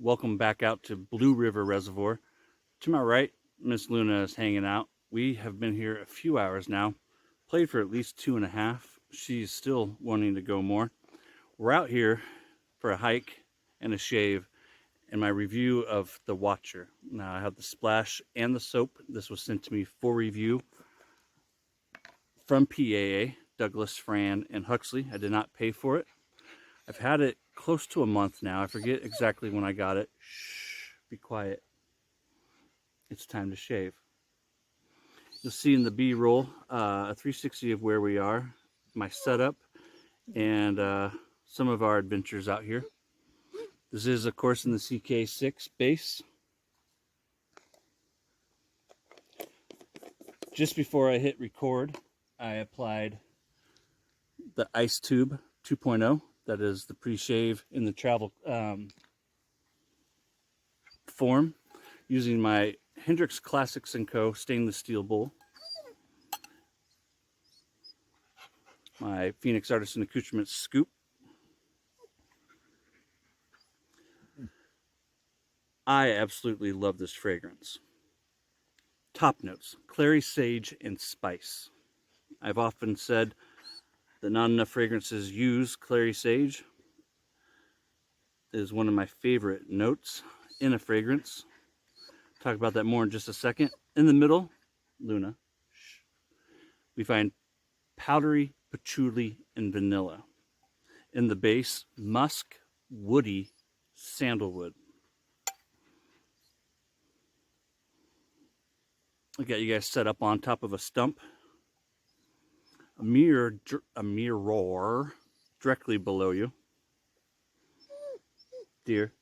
Welcome back out to Blue River Reservoir. To my right, Miss Luna is hanging out. We have been here a few hours now, played for at least 2.5. She's still wanting to go more. We're out here for a hike and a shave and my review of the Watcher. Now I have the splash and the soap. This was sent to me for review from PAA, Douglas, Fran, and Huxley. I did not pay for it. I've had it close to a month now. I forget exactly when I got it. Shh, be quiet. It's time to shave. You'll see in the B-roll a 360 of where we are, my setup, and some of our adventures out here. This is, of course, in the CK6 base. Just before I hit record, I applied the Ice Tube 2.0. That is the pre-shave in the travel form, using my Hendrix Classics and Co stainless steel bowl, my Phoenix Artisan Accoutrements scoop, I absolutely love this fragrance. Top notes: clary, sage, and spice. I've often said that not enough fragrances use clary sage. It is one of my favorite notes in a fragrance. Talk about that more in just a second. In the middle, Luna, we find powdery patchouli and vanilla. In the base, musk, woody, sandalwood. I got you guys set up on top of a stump. A mirror directly below you. Dear.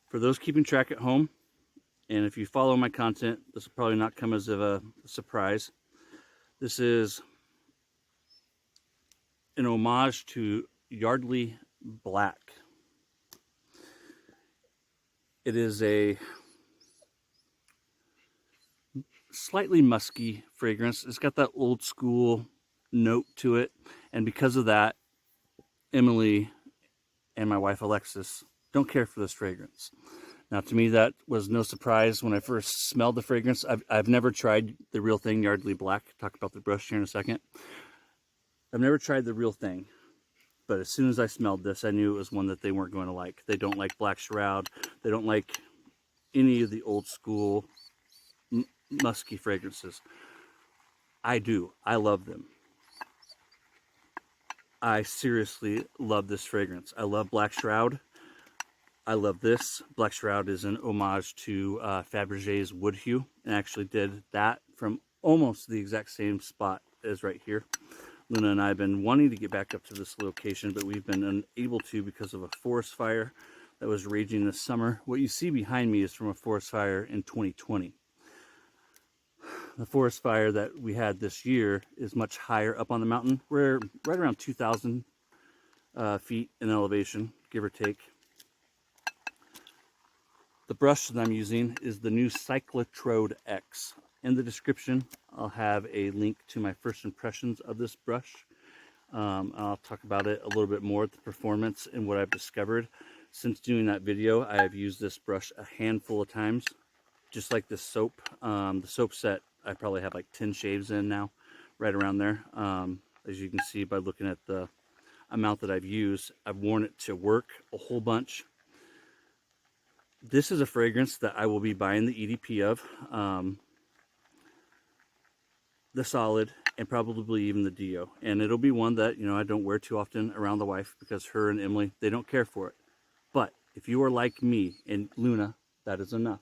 For those keeping track at home, and if you follow my content, this will probably not come as a surprise. This is an homage to Yardley Black. It is a slightly musky fragrance. It's got that old school note to it, and because of that, Emily and my wife Alexis don't care for this fragrance. Now, to me, that was no surprise when I first smelled the fragrance. I've never tried the real thing, Yardley Black. Talk about the brush here in a second. I've never tried the real thing, but as soon as I smelled this, I knew it was one that they weren't going to like. They don't like Black Shroud. They don't like any of the old school musky fragrances. I do. I love them. I seriously love this fragrance. I love Black Shroud. I love this. Black Shroud is an homage to Fabergé's Wood Hue, and actually did that from almost the exact same spot as right here. Luna and I have been wanting to get back up to this location, but we've been unable to because of a forest fire that was raging this summer. What you see behind me is from a forest fire in 2020. The forest fire that we had this year is much higher up on the mountain. We're right around 2,000 feet in elevation, give or take. The brush that I'm using is the new Cyclotrode X. In the description, I'll have a link to my first impressions of this brush. I'll talk about it a little bit more, the performance and what I've discovered. Since doing that video, I have used this brush a handful of times. Just like this soap. The soap set, I probably have like 10 shaves in now, right around there. As you can see by looking at the amount that I've used, I've worn it to work a whole bunch. This is a fragrance that I will be buying the EDP of, the solid, and probably even the Dio. And it'll be one that, you know, I don't wear too often around the wife because her and Emily, they don't care for it. But if you are like me and Luna, that is enough.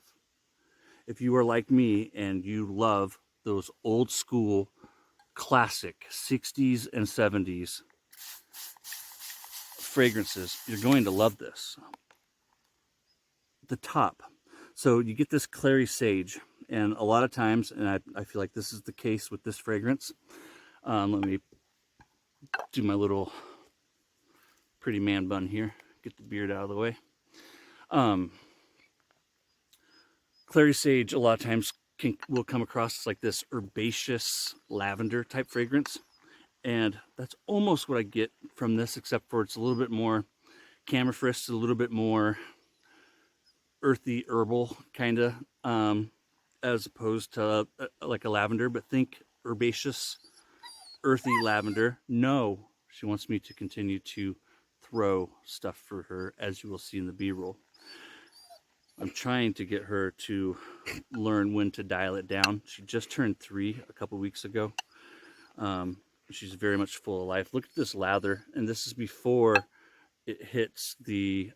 If you are like me and you love those old school classic 60s and 70s fragrances, you're going to love this. The top. So you get this clary sage, and a lot of times, and I feel like this is the case with this fragrance. Let me do my little pretty man bun here. Get the beard out of the way. Clary sage a lot of times will come across as like this herbaceous lavender type fragrance, and that's almost what I get from this, except for it's a little bit more Camoufrist is a little bit more earthy, herbal kind of, as opposed to like a lavender, but think herbaceous, earthy lavender. No, she wants me to continue to throw stuff for her, as you will see in the B-roll. I'm trying to get her to learn when to dial it down. She just turned 3 a couple weeks ago. She's very much full of life. Look at this lather, and this is before it hits the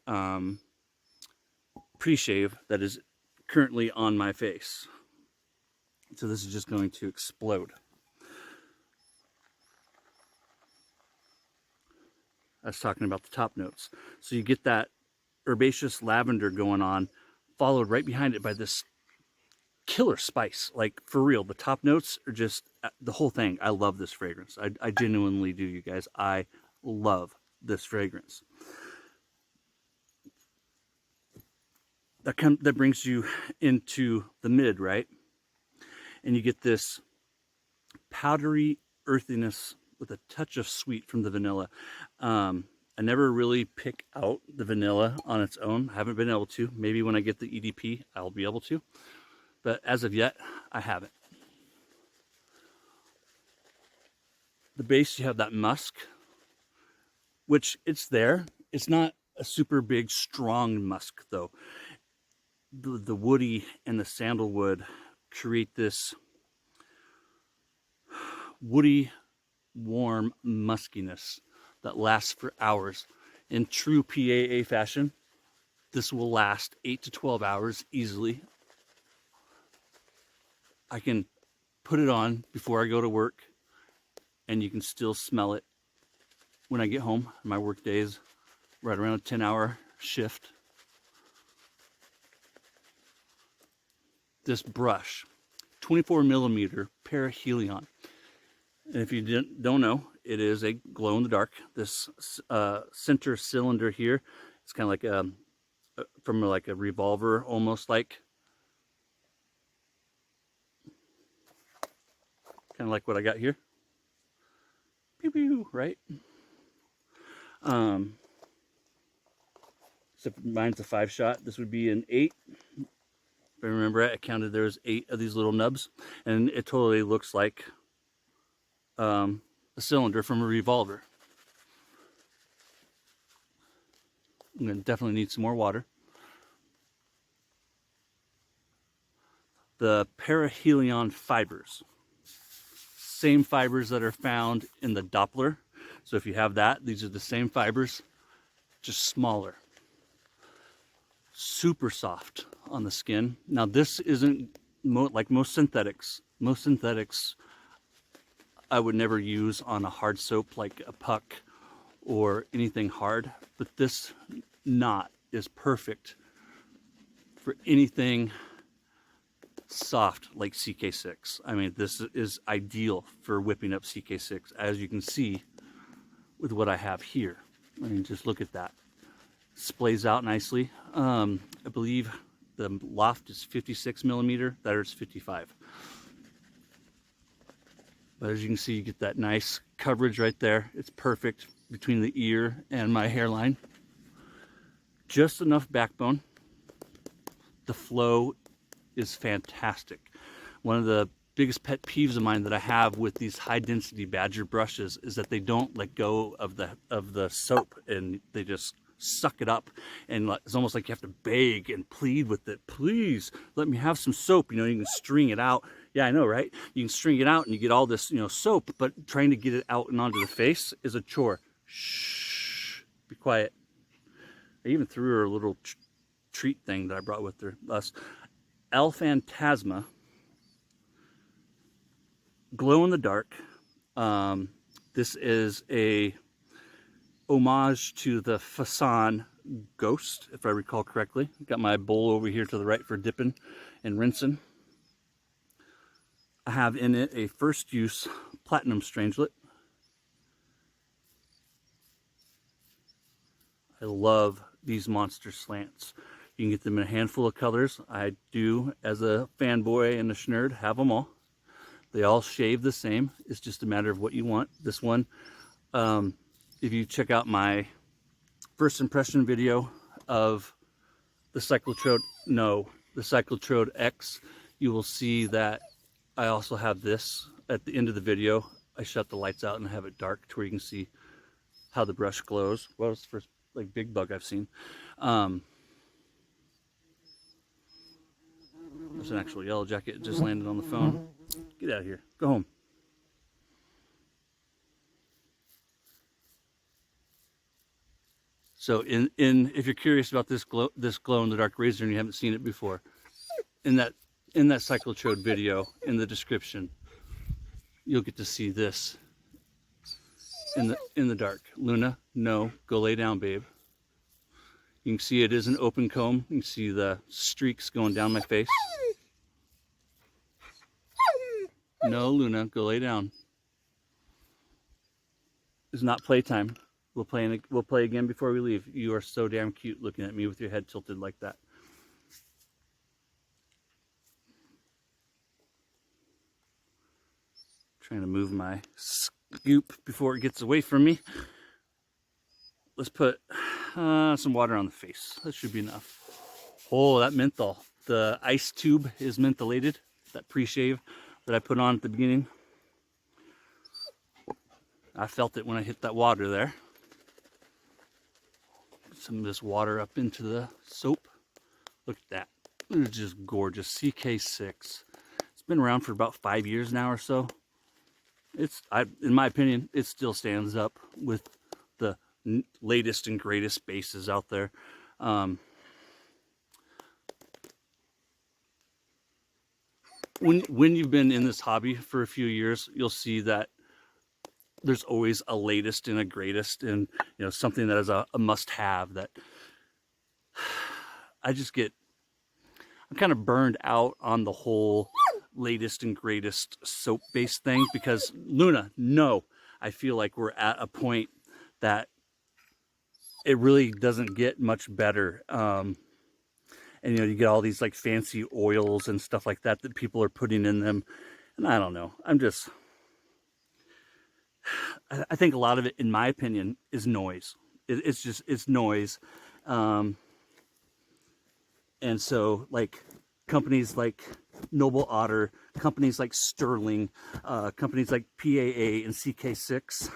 pre-shave that is currently on my face. So this is just going to explode. I was talking about the top notes. So you get that herbaceous lavender going on, followed right behind it by this killer spice. Like, for real, the top notes are just the whole thing. I love this fragrance. I genuinely do, you guys. I love this fragrance. That brings you into the mid, right? And you get this powdery earthiness with a touch of sweet from the vanilla. I never really pick out the vanilla on its own. I haven't been able to. Maybe when I get the EDP, I'll be able to. But as of yet, I haven't. The base, you have that musk, which it's there. It's not a super big, strong musk, though. The woody and the sandalwood create this woody, warm muskiness that lasts for hours. In true PAA fashion, this will last 8 to 12 hours easily. I can put it on before I go to work, and you can still smell it when I get home. My work days right around a 10-hour shift. This brush, 24 millimeter Perihelion. And if you don't know, it is a glow in the dark. This center cylinder here, it's kind of like from like a revolver, almost like. Kind of like what I got here. Pew pew, right? Except mine's a 5-shot. This would be an 8. If I remember right, I counted there's 8 of these little nubs, and it totally looks like a cylinder from a revolver. I'm going to definitely need some more water. The Perihelion fibers. Same fibers that are found in the Doppler. So if you have that, these are the same fibers, just smaller. Super soft on the skin. Now this isn't like most synthetics. Most synthetics I would never use on a hard soap like a puck or anything hard, but this knot is perfect for anything soft like CK6. I mean, this is ideal for whipping up CK6, as you can see with what I have here. I mean, just look at that. Splays out nicely. I believe the loft is 56 millimeter, that is 55. But as you can see, you get that nice coverage right there. It's perfect between the ear and my hairline. Just enough backbone. The flow is fantastic. One of the biggest pet peeves of mine that I have with these high density Badger brushes is that they don't let go of the soap, and they just suck it up, and it's almost like you have to beg and plead with it. Please let me have some soap. You know, you can string it out. Yeah, I know, right? You can string it out and you get all this, you know, soap, but trying to get it out and onto the face is a chore. Shh, be quiet. I even threw her a little treat thing that I brought with us. Phantasma, glow in the dark. This is a homage to the Fasan Ghost, if I recall correctly. Got my bowl over here to the right for dipping and rinsing. I have in it a first use platinum strangelet. I love these monster slants. You can get them in a handful of colors. I do, as a fanboy and a schnerd, have them all. They all shave the same. It's just a matter of what you want. This one, if you check out my first impression video of the Cyclotrode X, you will see that I also have this at the end of the video. I shut the lights out and have it dark to where you can see how the brush glows. Well, it's the first like big bug I've seen. There's an actual yellow jacket. It just landed on the phone. Get out of here. Go home. So if you're curious about this glow in the dark razor and you haven't seen it before, in that Cyclotrode video in the description, you'll get to see this in the dark. Luna, no, go lay down, babe. You can see it is an open comb. You can see the streaks going down my face. No, Luna, go lay down. It's not playtime. We'll play again before we leave. You are so damn cute looking at me with your head tilted like that. Trying to move my scoop before it gets away from me. Let's put some water on the face. That should be enough. Oh, that menthol. The ice tube is mentholated. That pre-shave that I put on at the beginning. I felt it when I hit that water there. Put some of this water up into the soap. Look at that. It's just gorgeous. CK6. It's been around for about 5 years now or so. In my opinion, it still stands up with the latest and greatest bases out there. When you've been in this hobby for a few years, you'll see that there's always a latest and a greatest, and something that is a must-have. That I'm kind of burned out on the whole latest and greatest soap-based thing, because Luna, no, I feel like we're at a point that it really doesn't get much better. And you get all these like fancy oils and stuff like that people are putting in them, and I don't know. I think a lot of it, in my opinion, is noise. It's noise. And so like companies like Noble Otter, companies like Sterling, companies like PAA and CK6,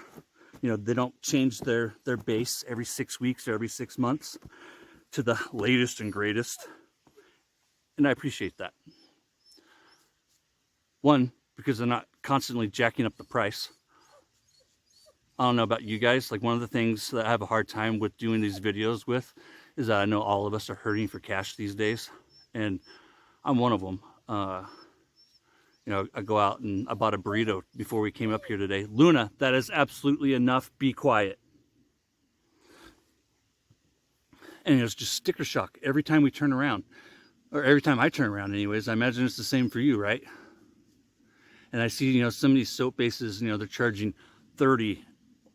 they don't change their base every 6 weeks or every 6 months to the latest and greatest. And I appreciate that. One, because they're not constantly jacking up the price. I don't know about you guys. Like, one of the things that I have a hard time with doing these videos with is that I know all of us are hurting for cash these days. And I'm one of them. I go out and I bought a burrito before we came up here today. Luna, that is absolutely enough. Be quiet. And it was just sticker shock every time we turn around. Or every time I turn around anyways. I imagine it's the same for you, right? And I see, some of these soap bases, they're charging $30,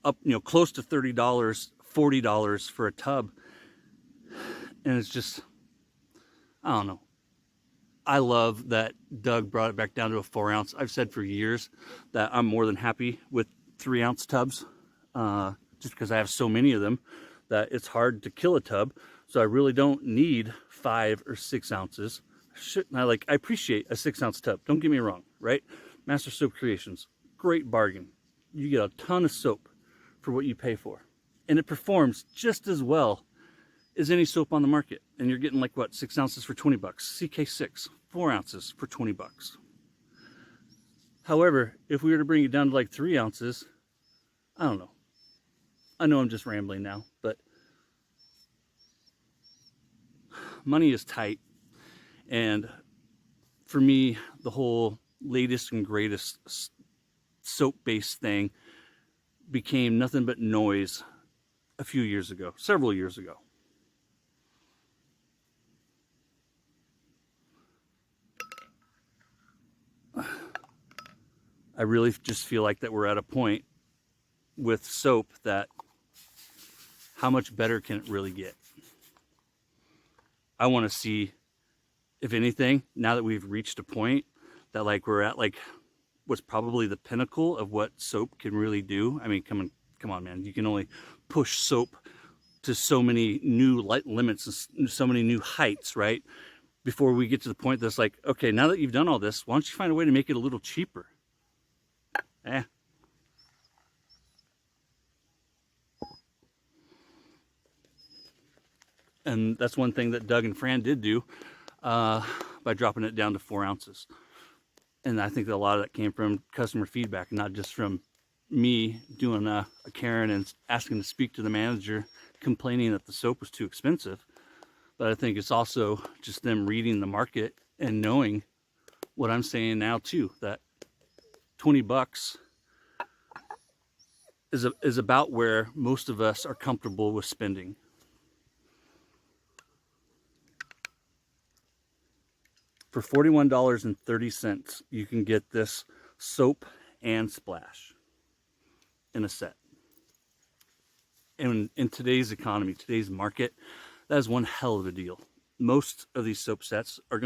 up, close to $30, $40 for a tub. And it's just, I don't know. I love that Doug brought it back down to a 4 ounce. I've said for years that I'm more than happy with 3 ounce tubs, just because I have so many of them that it's hard to kill a tub. So I really don't need 5 or 6 ounces. I appreciate a 6 ounce tub. Don't get me wrong, right? Master Soap Creations, great bargain. You get a ton of soap for what you pay for. And it performs just as well as any soap on the market. And you're getting 6 ounces for 20 bucks. CK6, 4 ounces for 20 bucks. However, if we were to bring it down to 3 ounces, I don't know. I know I'm just rambling now, but money is tight. And for me, the whole latest and greatest soap-based thing became nothing but noise a few years ago, several years ago. I really just feel like that we're at a point with soap that how much better can it really get? I want to see, if anything, now that we've reached a point that we're at what's probably the pinnacle of what soap can really do. I mean, come on, man. You can only push soap to so many new light limits and so many new heights, right? Before we get to the point that's like, okay, now that you've done all this, why don't you find a way to make it a little cheaper? And that's one thing that Doug and Fran did do by dropping it down to 4 ounces. And I think that a lot of that came from customer feedback, not just from me doing a Karen and asking to speak to the manager, complaining that the soap was too expensive. But I think it's also just them reading the market and knowing what I'm saying now too, that 20 bucks is about where most of us are comfortable with spending. For $41.30, you can get this soap and splash in a set. And in today's economy, today's market, that is one hell of a deal. Most of these soap sets are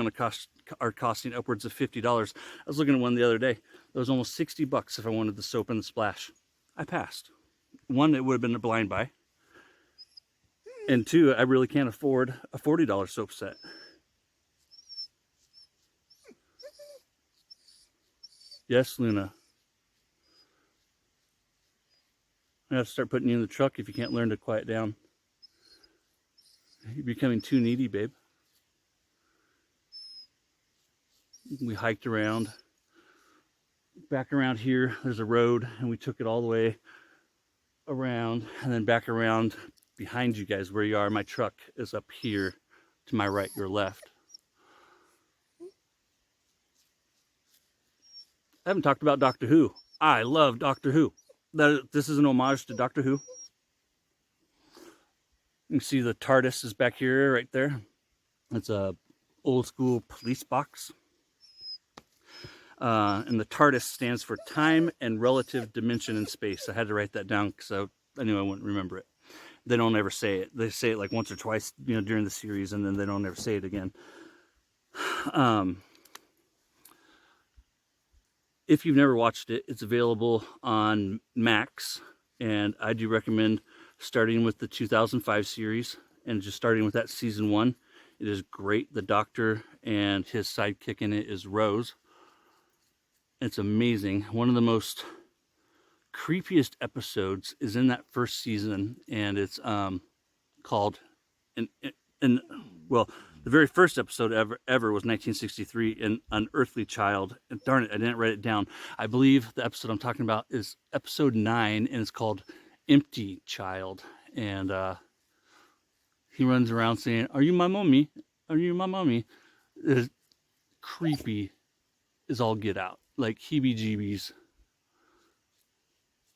costing upwards of $50. I was looking at one the other day. It was almost 60 bucks if I wanted the soap and the splash. I passed. One, it would have been a blind buy. And two, I really can't afford a $40 soap set. Yes, Luna. I have to start putting you in the truck if you can't learn to quiet down. You're becoming too needy, babe. We hiked around. Back around here, there's a road, and we took it all the way around, and then back around behind you guys where you are. My truck is up here to my right, your left. I haven't talked about Doctor Who. I love Doctor Who. This is an homage to Doctor Who. You can see the TARDIS is back here, right there. It's a old school police box. And the TARDIS stands for time and relative dimension in space. I had to write that down because I knew I wouldn't remember it. They don't ever say it. They say it like once or twice, during the series, and then they don't ever say it again. If you've never watched it, it's available on Max, and I do recommend starting with the 2005 series and just starting with that season 1. It is great. The Doctor and his sidekick in it is Rose. It's amazing. One of the most creepiest episodes is in that first season, and it's called well, the very first episode ever was 1963, An Unearthly Child. And darn it, I didn't write it down. I believe the episode I'm talking about is episode 9, and it's called Empty Child. And he runs around saying, "Are you my mommy? Are you my mommy?" It's creepy as all get out. Like heebie-jeebies.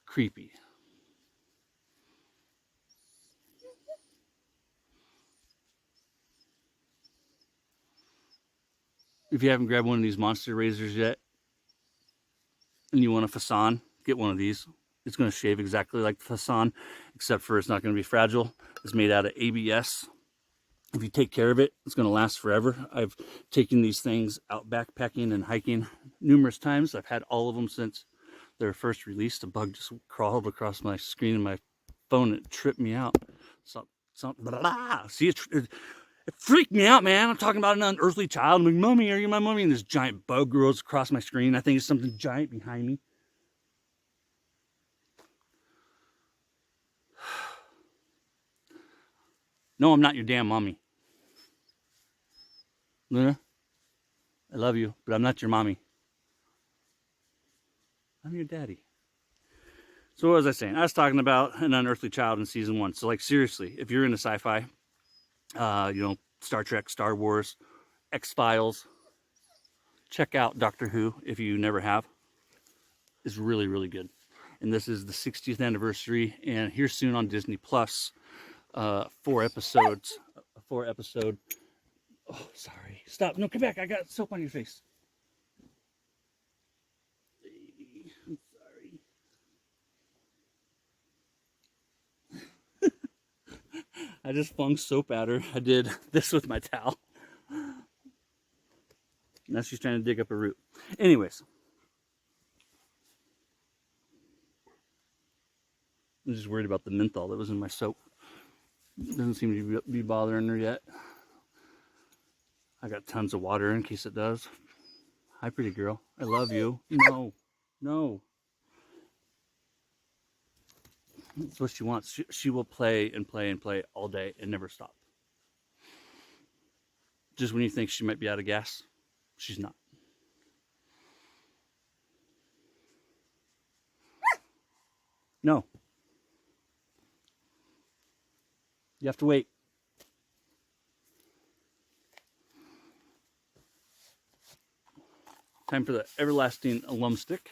Creepy. If you haven't grabbed one of these monster razors yet, and you want a Fasan, get one of these. It's going to shave exactly like the Fasan, except for it's not going to be fragile. It's made out of ABS. If you take care of it, it's going to last forever. I've taken these things out backpacking and hiking numerous times. I've had all of them since they were first released. A bug just crawled across my screen and my phone, and it tripped me out. See, it freaked me out, man. I'm talking about an unearthly child. I'm like, "Mommy, are you my mommy?" And this giant bug grows across my screen. I think it's something giant behind me. No, I'm not your damn mommy. Luna, I love you, but I'm not your mommy. I'm your daddy. So what was I saying? I was talking about an unearthly child in season 1. So like seriously, if you're into sci-fi, Star Trek, Star Wars, X-Files, check out Doctor Who if you never have. It's really, really good. And this is the 60th anniversary, and here soon on Disney Plus, 4 episodes. A 4-episode. Oh, sorry. Stop. No, come back. I got soap on your face. Baby, I'm sorry. I just flung soap at her. I did this with my towel. Now she's trying to dig up a root. Anyways. I'm just worried about the menthol that was in my soap. Doesn't seem to be bothering her yet. I got tons of water in case it does. Hi, pretty girl. I love you. No, no. That's what she wants. She will play and play and play all day and never stop. Just when you think she might be out of gas, she's not. No. You have to wait. Time for the everlasting alum stick.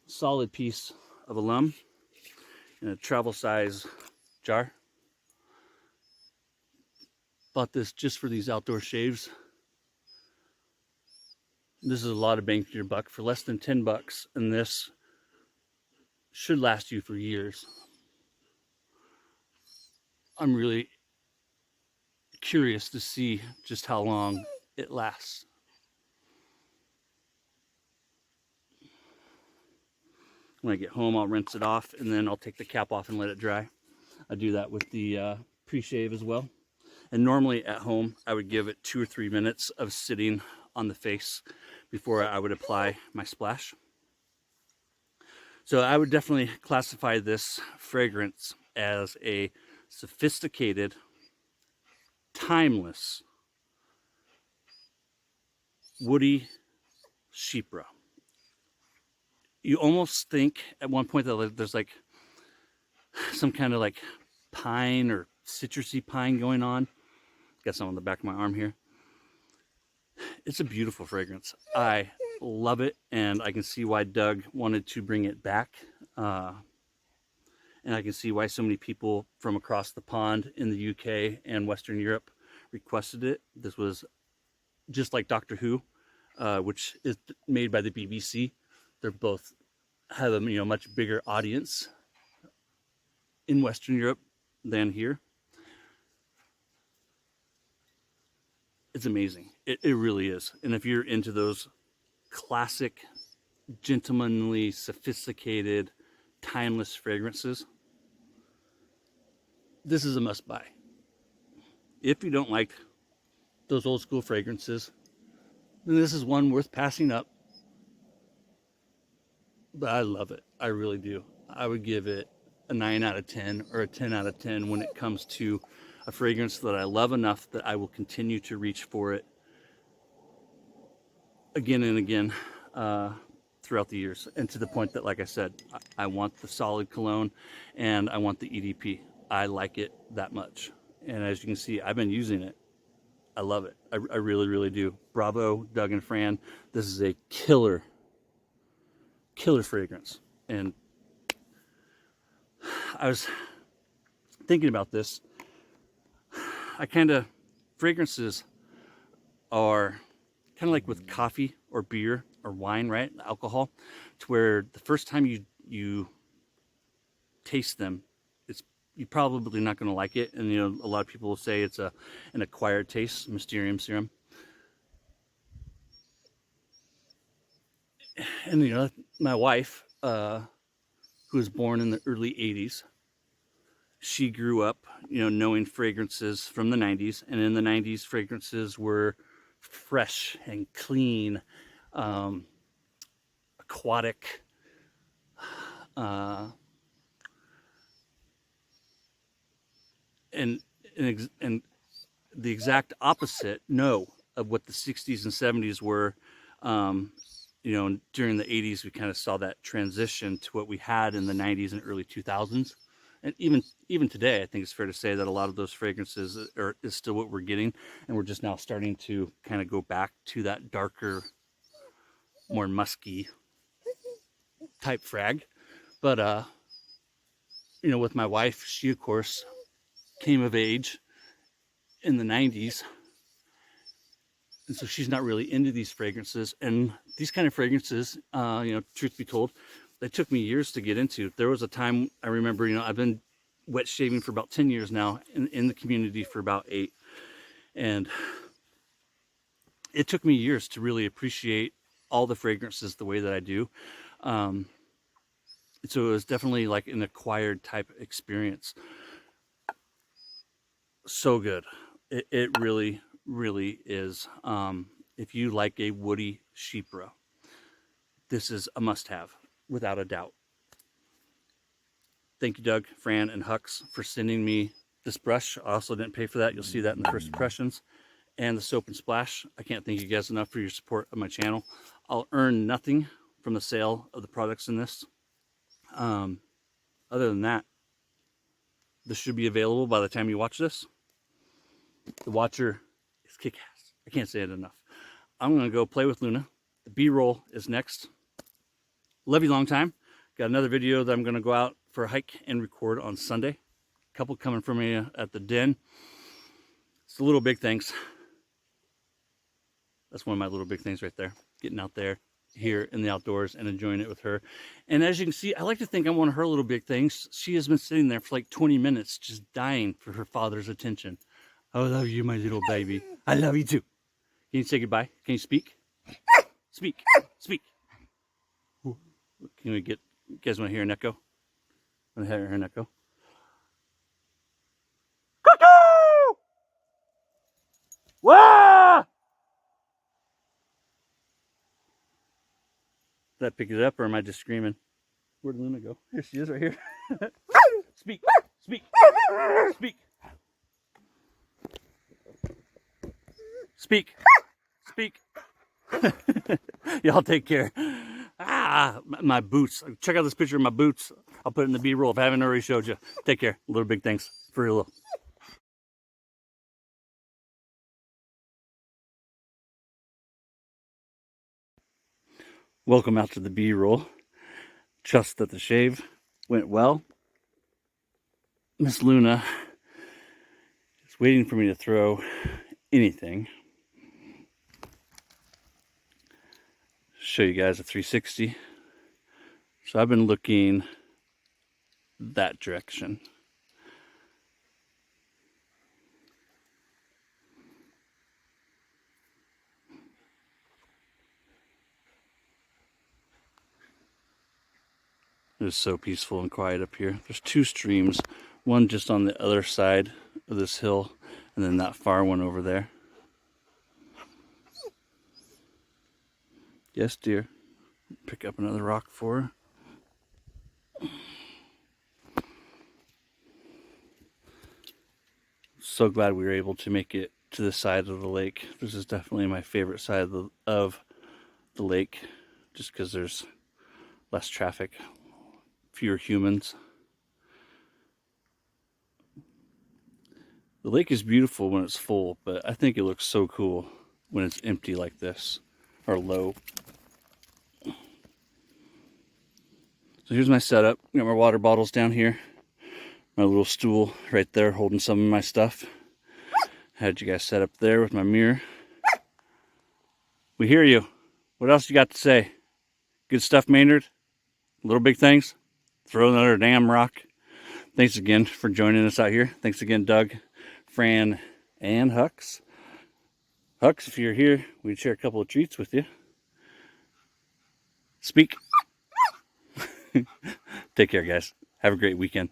Solid piece of alum in a travel size jar. Bought this just for these outdoor shaves. This is a lot of bang for your buck for less than 10 bucks, and this should last you for years. I'm really curious to see just how long it lasts. When I get home, I'll rinse it off, and then I'll take the cap off and let it dry. I do that with the pre-shave as well. And normally at home, I would give it 2 or 3 minutes of sitting on the face before I would apply my splash. So I would definitely classify this fragrance as a sophisticated, timeless, woody chypre. You almost think at one point that there's like some kind of like pine or citrusy pine going on. Got some on the back of my arm here. It's a beautiful fragrance. I love it, and I can see why Doug wanted to bring it back. And I can see why so many people from across the pond in the UK and Western Europe requested it. This was just like Doctor Who, which is made by the BBC. They're both have a much bigger audience in Western Europe than here. It's amazing. It really is. And if you're into those classic, gentlemanly, sophisticated, timeless fragrances, this is a must buy. If you don't like those old school fragrances, then this is one worth passing up. But I love it. I really do. I would give it a 9 out of 10 or a 10 out of 10 when it comes to a fragrance that I love enough that I will continue to reach for it again and again throughout the years. And to the point that, like I said, I want the solid cologne and I want the EDP. I like it that much. And as you can see, I've been using it. I love it. I really, really do. Bravo, Doug and Fran. This is a killer fragrance. And I was thinking about this. Fragrances are kind of like with coffee or beer or wine, right? Alcohol, to where the first time you taste them, you're probably not going to like it. And a lot of people will say it's an acquired taste, Mysterium serum. And my wife, who was born in the early 80s, she grew up, knowing fragrances from the 90s. And in the 90s, fragrances were fresh and clean, aquatic, and the exact opposite, of what the 60s and 70s were. During the 80s, we kind of saw that transition to what we had in the 90s and early 2000s. And even today, I think it's fair to say that a lot of those fragrances is still what we're getting. And we're just now starting to kind of go back to that darker, more musky type frag. But, with my wife, she, of course, came of age in the 90s. And so she's not really into these fragrances. And these kind of fragrances, truth be told, they took me years to get into. There was a time I remember, I've been wet shaving for about 10 years now, in the community for about 8. And it took me years to really appreciate all the fragrances the way that I do. So it was definitely like an acquired type experience. So good. It really, really is. If you like a woody chypre, this is a must-have, without a doubt. Thank you, Doug, Fran, and Hux for sending me this brush. I also didn't pay for that. You'll see that in the first impressions. And the soap and splash. I can't thank you guys enough for your support of my channel. I'll earn nothing from the sale of the products in this. Other than that, this should be available by the time you watch this. The watcher is kick-ass. I can't say it enough. I'm going to go play with Luna. The B-roll is next. Love you long time. Got another video that I'm going to go out for a hike and record on Sunday. A couple coming from me at the den. It's the little big things. That's one of my little big things right there. Getting out there here in the outdoors and enjoying it with her. And as you can see, I like to think I'm one of her little big things. She has been sitting there for like 20 minutes just dying for her father's attention. I love you, my little baby. I love you too. Can you say goodbye? Can you speak? Speak. Speak. Can we get, you guys want to hear an echo? Want to hear an echo? Cuckoo! Wah! Did that pick it up, or am I just screaming? Where'd Luna go? Here she is, right here. Speak. Speak. Speak. Speak. Speak. Y'all take care. Ah, my boots. Check out this picture of my boots. I'll put it in the B-roll if I haven't already showed you. Take care. Little big thanks for real. Welcome out to the B-roll. Trust that the shave went well. Miss Luna is waiting for me to throw anything. Show you guys a 360. So I've been looking that direction. It is so peaceful and quiet up here. There's two streams, one just on the other side of this hill, and then that far one over there. Yes, dear. Pick up another rock for her. So glad we were able to make it to the side of the lake. This is definitely my favorite side of the lake, just because there's less traffic, fewer humans. The lake is beautiful when it's full, but I think it looks so cool when it's empty like this, or low. So here's my setup. Got my water bottles down here. My little stool right there holding some of my stuff. Had you guys set up there with my mirror. We hear you. What else you got to say? Good stuff, Maynard? Little big things? Throw another damn rock. Thanks again for joining us out here. Thanks again, Doug, Fran, and Hux. Hux, if you're here, we'd share a couple of treats with you. Speak. Take care, guys. Have a great weekend.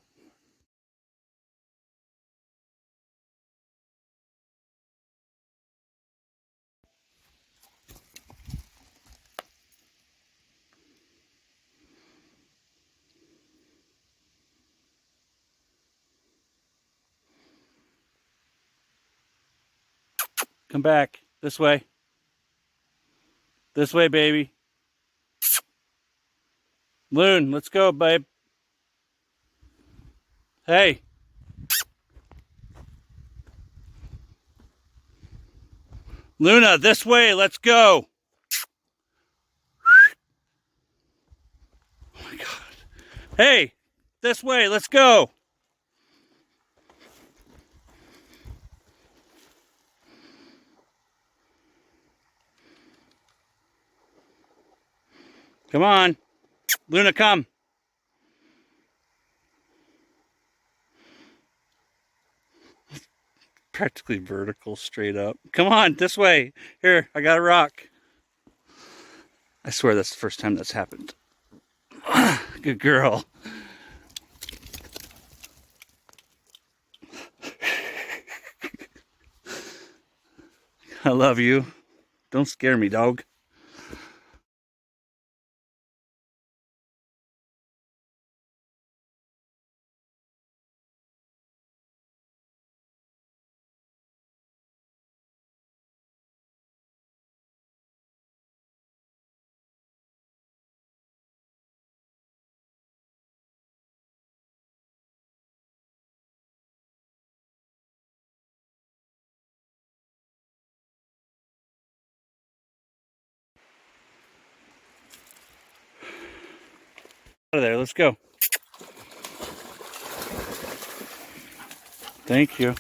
Come back. This way. This way, baby. Loon, let's go, babe. Hey. Luna, this way, let's go. Oh my God. Hey, this way, let's go. Come on. Luna, come. Practically vertical, straight up. Come on, this way. Here, I got a rock. I swear that's the first time that's happened. Good girl. I love you. Don't scare me, dog. Out of there, let's go. Thank you.